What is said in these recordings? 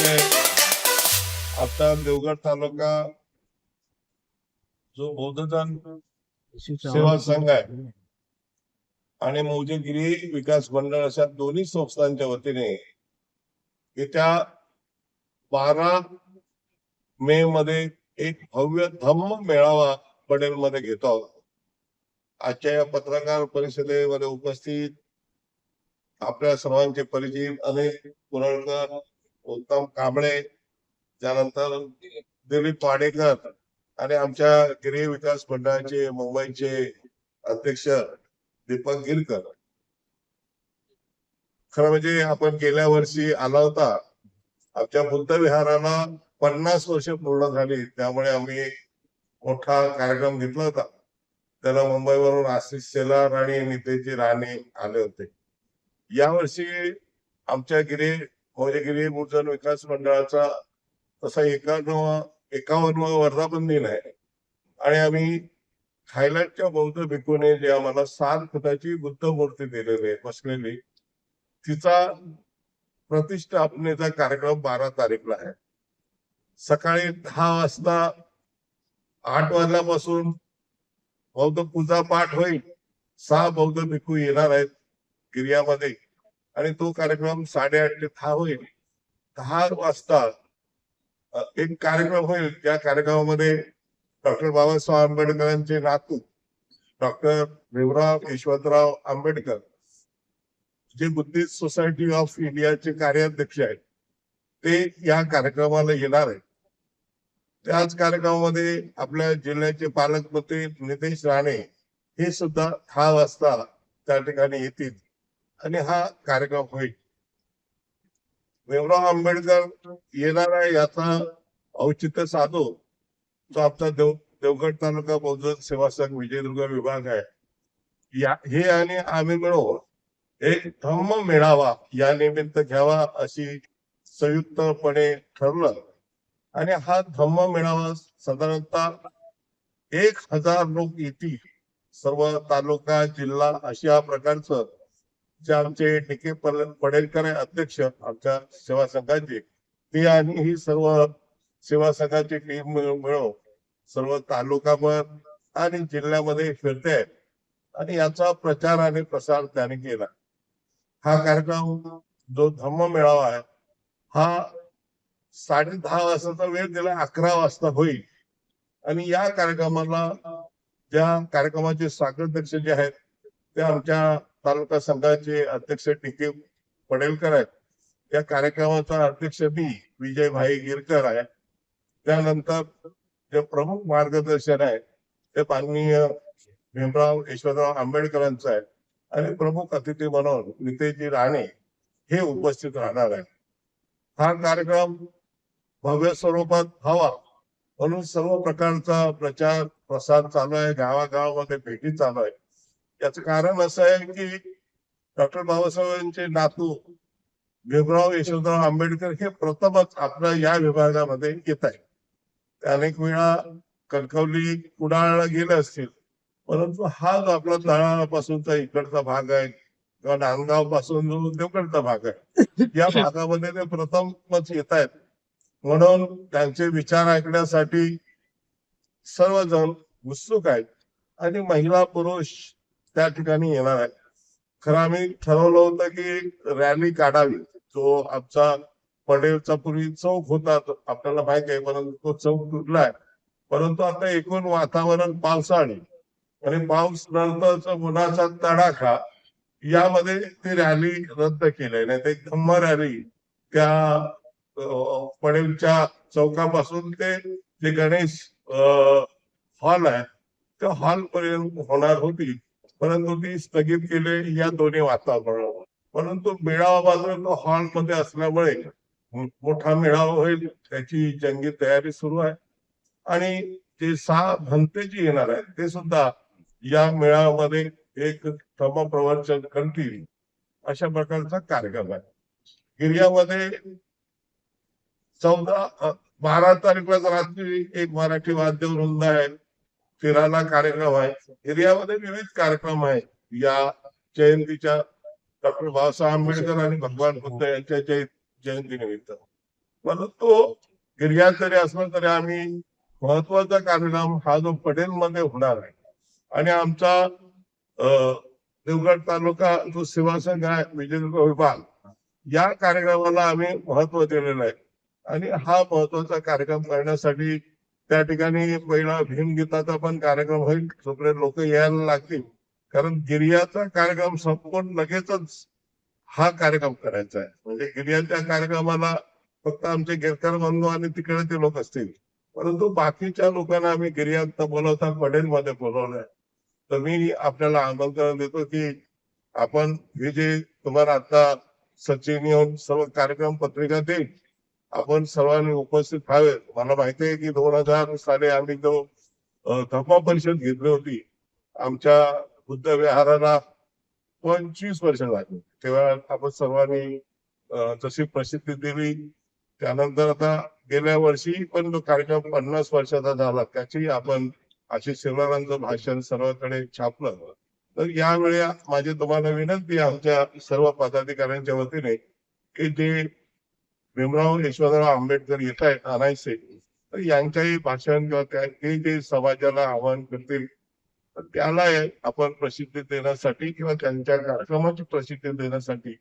म्हणजे आता देवगड तालुका जो बौद्धजन सेवा संघ आहे आणि मौजेगिरी विकास मंडळ अशा दोन्ही संस्थांच्या वतीने येत्या 12 मे मध्ये एक भव्य धम्म मेळावा पडेल मध्ये घेतो आहोत. आजच्या या पत्रकार परिषदेमध्ये उपस्थित आपल्या सर्वांचे परिचित अनेक कुरळकर, उत्तम कांबळे, त्यानंतर दिलीप वाडेकर आणि आमच्या गिरी विकास मंडळाचे मुंबईचे अध्यक्ष दीपक गिरकर. खरं म्हणजे आपण गेल्या वर्षी आला होता, आमच्या बुद्ध विहाराला 50 वर्ष पूर्ण झाली, त्यामुळे आम्ही मोठा कार्यक्रम घेतला होता. त्याला मुंबईवरून आशिष शेलार आणि नितेशजी राणे आले होते. यावर्षी आमच्या मौजेगिरी गुरुजन विकास मंडळाचा तसा 51वा वर्धापन दिन आहे आणि आम्ही थायलंडच्या बौद्ध भिक्खूने जे आम्हाला 7 फुटाची बुद्ध मूर्ती दिलेली आहे बसलेली, तिचा प्रतिष्ठापनेचा कार्यक्रम 12 तारीखला आहे. सकाळी 10 वाजता 8 वाजल्यापासून बौद्ध पूजा पाठ होईल. 6 बौद्ध भिक्खू येणार आहेत गिर्यामध्ये आणि तो कार्यक्रम 8:30 ते 10 होईल. 10 वाजता एक कार्यक्रम होईल. त्या कार्यक्रमामध्ये डॉक्टर बाबासाहेब आंबेडकरांचे नातू डॉक्टर भीमराव यशवंतराव आंबेडकर, जे बुद्धिस्ट सोसायटी ऑफ इंडियाचे कार्याध्यक्ष आहेत, ते या कार्यक्रमाला येणार आहेत. त्याच कार्यक्रमामध्ये आपल्या जिल्ह्याचे पालकमंत्री नितेश राणे हे सुद्धा 10 वाजता त्या ठिकाणी येतील आणि हा कार्यक्रम होईल. भीमराव आंबेडकर येणार आहे याचा औचित्य साधू जो आपला देवगड तालुका बौद्ध सेवा संघ विजयदुर्ग विभाग आहे, हे आणि आम्ही मिळून एक धम्म मेळावा या निमित्त घ्यावा अशी संयुक्तपणे ठरलं आणि हा धम्म मेळावा साधारणतः 1000 लोक येतील. सर्व तालुका जिल्हा अशा प्रकारचं जे आमचे डी.के. पडेलकर अध्यक्ष आमच्या सेवा संघाचे, ते आणि ही सर्व सेवा संघाची टीम मिळून सर्व तालुकाभर आणि जिल्ह्यामध्ये फिरते आहेत आणि याचा प्रचार आणि प्रसार त्याने केला. हा कार्यक्रम जो धम्म मेळावा आहे हा 10:30 वाजताचा वेळ दिला, 11 वाजता होईल आणि या कार्यक्रमाला ज्या कार्यक्रमाचे स्वागताध्यक्ष जे आहेत ते आमच्या तालुका संघाचे अध्यक्ष डी.के. पडेलकर आहेत. या कार्यक्रमाचा अध्यक्ष मी विजय भाई गिरकर आहे. त्यानंतर जे प्रमुख मार्गदर्शन आहे ते माननीय भीमराव यशवंतराव आंबेडकरांचं आहे आणि प्रमुख अतिथी म्हणून नितेशजी राणे हे उपस्थित राहणार आहे. हा कार्यक्रम भव्य स्वरूपात व्हावा म्हणून सर्व प्रकारचा प्रचार प्रसार चालू आहे. गावागावामध्ये भेटी चालू आहे. याचं कारण असं आहे की डॉक्टर बाबासाहेबांचे नातू भीमराव यशवंतराव आंबेडकर हे प्रथमच आपल्या या विभागामध्ये येत आहे. अनेक वेळा कणकवली कुडाळला गेले असतील, परंतु हा जो आपला तळापासूनचा इकडचा भाग आहे किंवा नांदगाव पासून जो देवगडचा भाग आहे, या भागामध्ये ते प्रथमच येत आहेत. म्हणून त्यांचे विचार ऐकण्यासाठी सर्वजण उत्सुक आहेत आणि महिला पुरुष त्या ठिकाणी येणार आहेत. खरं आम्ही ठरवलं होतं की रॅली काढावी. जो आमचा पडेलचा पूर्वी चौक होता आपल्याला माहिती आहे, परंतु तो चौक तुटलाय. परंतु आता एकूण वातावरण पावसाळी आणि पाऊस नंतरचा उन्हाचा तडाखा यामध्ये ती रॅली रद्द केली. नाही ते धम्म रॅली त्या पडेलच्या चौकापासून ते जे गणेश हॉल आहे त्या हॉल पर्यंत होणार होती, परंतु ती स्थगित केली या दोन्ही वातावरणावर. परंतु मेळावा मात्र तो हॉल मध्ये असल्यामुळे मोठा मेळावा होईल, त्याची जंगी तयारी सुरू आहे आणि जे 6 भंते जी येणार आहेत ते सुद्धा या मेळाव्यामध्ये एक धम्म प्रवचन करतील अशा प्रकारचा कार्यक्रम आहे. गिर्यामध्ये 12 तारखेला रात्री एक मराठी वाद्यवृंद आहे, फिरायला कार्यक्रम आहे. गिर्यामध्ये विविध कार्यक्रम आहेत. या जयंतीच्या डॉक्टर बाबासाहेब आंबेडकर आणि भगवान बुद्ध यांच्या जयंती निमित्त परंतु गिर्यात जरी असलं तरी आम्ही महत्वाचा कार्यक्रम हा जो पडेलमध्ये होणार आहे आणि आमचा देवगड तालुका जो सेवा संघ आहे विजयदुर्ग विभाग या कार्यक्रमाला आम्ही महत्व दिलेलं आहे आणि हा महत्वाचा कार्यक्रम करण्यासाठी त्या ठिकाणी पहिला भीमगीताचा पण कार्यक्रम होईल. सगळे लोक यायला लागतील कारण गिर्याचा कार्यक्रम संपूर्ण लगेचच हा कार्यक्रम करायचा आहे. म्हणजे गिर्याच्या कार्यक्रमाला फक्त आमचे गिरकर बंधू आणि तिकडे ते लोक असतील, परंतु बाकीच्या लोकांना आम्ही गिर्यात बोलवता पडेलमध्ये बोलवलंय. तर मी आपल्याला आमंत्रण देतो की आपण हे जे तुम्हाला आता सचिन येऊन सर्व कार्यक्रम पत्रिका देईल, आपण सर्वांनी उपस्थित व्हावे. मला माहिती आहे की 2000 साली आम्ही जो धप्पा परिषद घेतली होती आमच्या बुद्ध विहाराला 25 वर्ष झाली, तेव्हा आपण सर्वांनी जशी प्रसिद्धी दिली. त्यानंतर आता गेल्या वर्षी पण तो कार्यक्रम 50 वर्षाचा झाला, त्याची आपण आशिष शेलारांचं भाषण सर्वांकडे छापलं. तर यावेळी माझी तुम्हाला विनंती आहे आमच्या सर्व पदाधिकाऱ्यांच्या वतीने की जे भीमराव यशवंतराव आंबेडकर येत आहेत आणायचे, तर यांच्याही भाषण किंवा ते जे समाजाला आवाहन करतील तर त्याला आपण प्रसिद्धी देण्यासाठी किंवा त्यांच्या कार्यक्रमाची प्रसिद्धी देण्यासाठी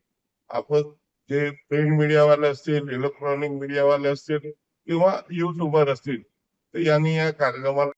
आपण जे प्रिंट मीडियावाले असतील, इलेक्ट्रॉनिक मीडियावाले असतील किंवा युट्यूबर असतील, तर यांनी या कार्यक्रमाला